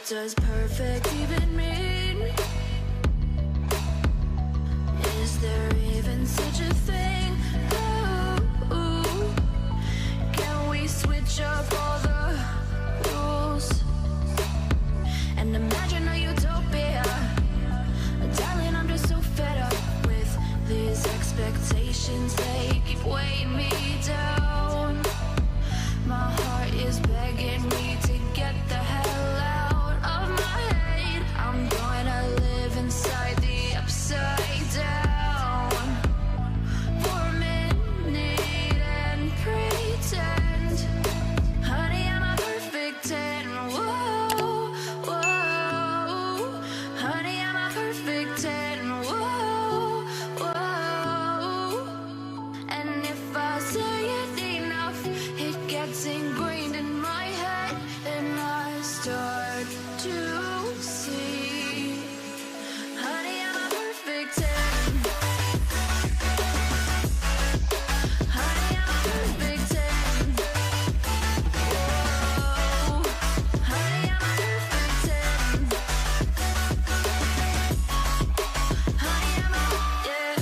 does perfect even mean? Is there even such a thing? Ooh, can we switch up all the rules and imagine a utopia? Darling, I'm just so fed up with these expectations. They keep weighing me down. My heart is begging me to get the hell out of my head. I'm gonna live inside the upside down for a minute and pretend, honey, I'm a perfect 10. Whoa, whoa, honey, I'm a perfect 10. Whoa, whoa, and if I say it enough, it gets ingrained in my head, and I start to see, honey, I'm a perfect 10. Honey, I'm a perfect 10. Whoa, honey, I'm a perfect 10. Honey, I'm a, yeah.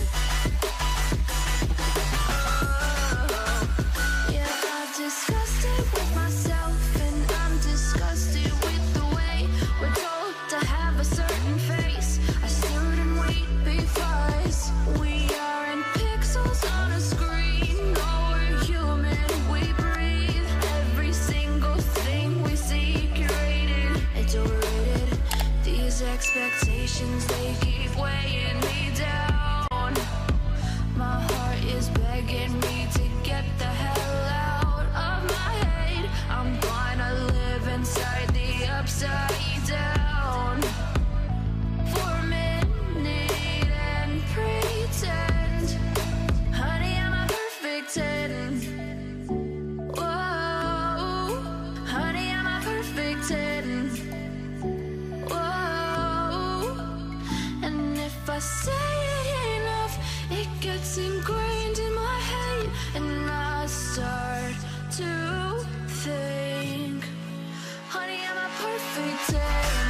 Yeah, I've discussed it with myself, and I'm disgusted with the way we're told to have a certain face. I stood and wait because we aren't pixels on a screen. No, we're human, we breathe. Every single thing we see curated, it's overrated. These expectations, they keep weighing me down. My heart is begging me to get the hell out of my head. I'm gonna live inside the upside down for a minute and pretend, honey, I'm a perfect 10. Whoa, honey, I'm a perfect 10. Whoa, and if I say it enough, it gets ingrained in my head, and I start to think, honey, I'm a perfect 10.